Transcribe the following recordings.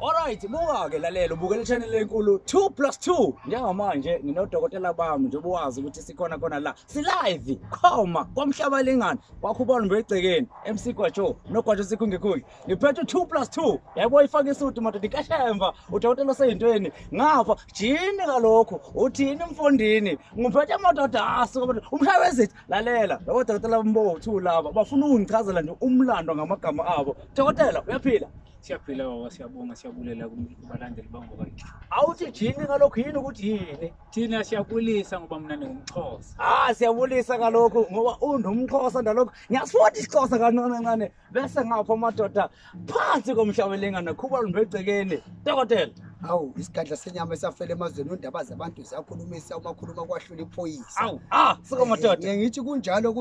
Alright, buka-ke lalela ubukela channel enkulu 2+2. Njengamanje nginodokotela bami nje obazi ukuthi sikhona khona la. Si live khoma kwamhlaba lengane. Kwakhubona mbegcekeni MC Kwajo noGwajo sikhungekhuki. Ngiphethe 2+2. Yabo ifaka isuti madoda ikashemva. Udokotela oseyintweni. Ngapha jini kalokho. Uthini mfondini? Ngiphethe amadoda asuka Nomshayiwezitha lalela. Labo dokotela mbothu laba bafuna ungichazela nje umlando ngamagama abo. Dokotela uyaphila? Siyaphila baba, siyabonga, siyabulela kubalandeli bango bakithi. Awuthi jini kalokho yini ukuthi yini? Thina siyabulisa ngoba mina ngumXhosa. Siyabulisa kalokho ngoba unomXhosa ndalokho. Ngiyasifunda isiXhosa kancane bese ngapha amadoda phansi komhlaba lengane khubala mbegcekeni. Dokotela, awu isikadla senyama esafele emazweni undaba zabantu ziyakhulumisa umakhuluma kwahlula iphoyisa. awu sika madoda. Ngithi kunjalo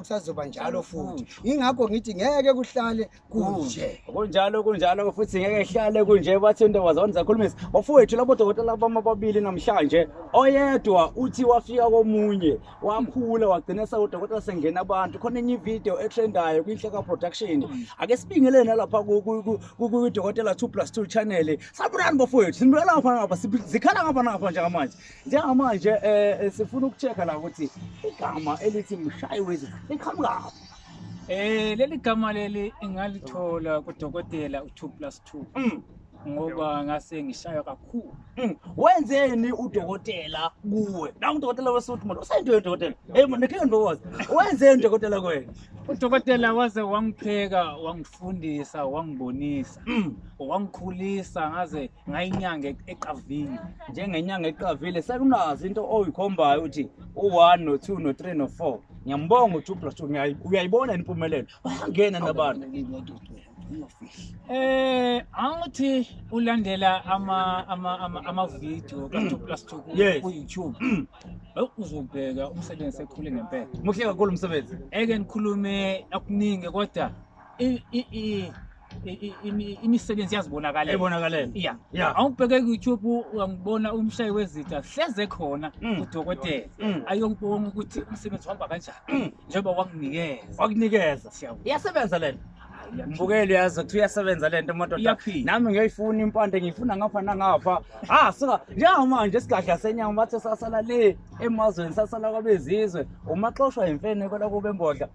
kusazoba njalo futhi. Ingakho ngithi ngeke kuhlale kunje. Kunjalo futhi ngeke ehlale kunje bathi indabazana zakhulumisa. Bafowethu labo dokotela abamabili namhlanje. Oyedwa uthi wafika komunye, wakhula wagcina sawudokotela sengena abantu. Khona enye video etrendayo kwihleka production. Ake sibingelene lapha ku dokotela 2+2 channel. Sabulani bafowethu, simbula lapha ngapha zikhala ngapha njengamanje sifuna ukuchecka la ukuthi igama elithi Nomshayiwezitha liqhamuka. Leli gama leli ingalithola kudokotela u2+2. Ngoba ngase ngishaya kakhulu. Wenzeni udokotela kuwe? La udokotela wesuthi manje usayinto yodokotela. Nekhenge ndowazi. Wenzeni udokotela kwena? Udokotela waze wangipheka, wangifundisa, wangibonisa. Wangikhulisa ngaze ngayinyanga eqavini. Njengenyanga eqavile sekunazi into oyikhombayo uthi u1 no2 no3 no4. Ngiyambonga u2+2 uyayibona impumelelo. Bayangena nabantu. Angithi ulandela ama video ka2+2 ku YouTube. Uzobheka umsebenzi ekhule ngempela. Muhle kakhulu umsebenzi. Eke nikhulume akuningi kodwa imisebenzi yazibonakalela. Ebonakalela. Yeah. Awubheke ku YouTube uyangibona Nomshayiwezitha hleze khona udokotela. Ayongibona ukuthi umsebenzi uhamba kanjani. Njengoba wakunikeza. Iyasebenza lento. Mbukeli yazi ukuthi uyasebenza lento madoda. Nami ngiyayifuna impande ngifuna ngapha nangapha. Sika njengamanje isigahla senyama bathe sasala le emazweni sasala kwabezizwe. Umaxoshwa imfene kwala kube embodla.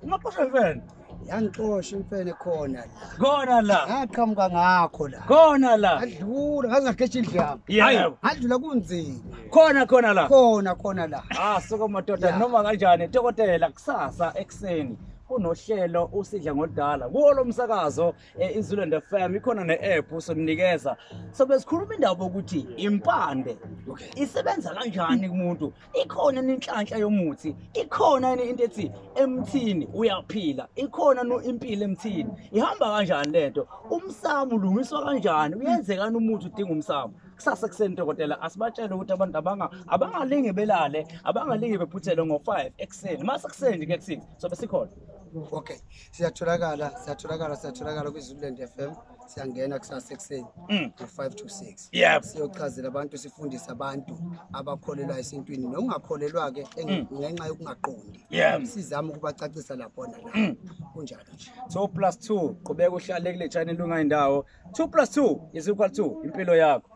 Umaxoshwa imfene. Yangixosha imfene khona la. Khona la. Ngaqhamuka ngakho la. Khona la. Adlula ngaze ngageqa indlama. Yebo. Adlula kunzima. Khona la. Khona la. Sika madoda noma kanjani dokotela kusasa ekseni. Kunohlelo usidla ngodala kuwo lo msakazo iZulu FM ikhona neapp usomnikeza sobe sikhuluma indaba ukuthi impande isebenza kanjani kumuntu ikhona inhlanhla yomuthi ikhona into ethi emthini uyaphila ikhona impilo emthini ihamba kanjani lento umsamo ulungiswa kanjani uyenzekani umuthi udinga umsamo kusasa kuseni dokotela asibatshele ukuthi abantu abangalinge belale abangalinge bephuthele ngo5 ekseni mase kuseni ke ku6 sobe sikhona. Okay, siyatholakala kwiZulu FM. Siyangena kusasa ekseni 5 to 6. Yep. Siyochazela abantu sifundisa abantu abakholelwa esintwini nongakholelwa ke ngenxa yokungaqondi. Sizama ukubacacisa lapho na la. Kunjalo nje. 2+2 qhubeka uhlale kule channel ungayindawo. 2+2 is equal to impilo yakho.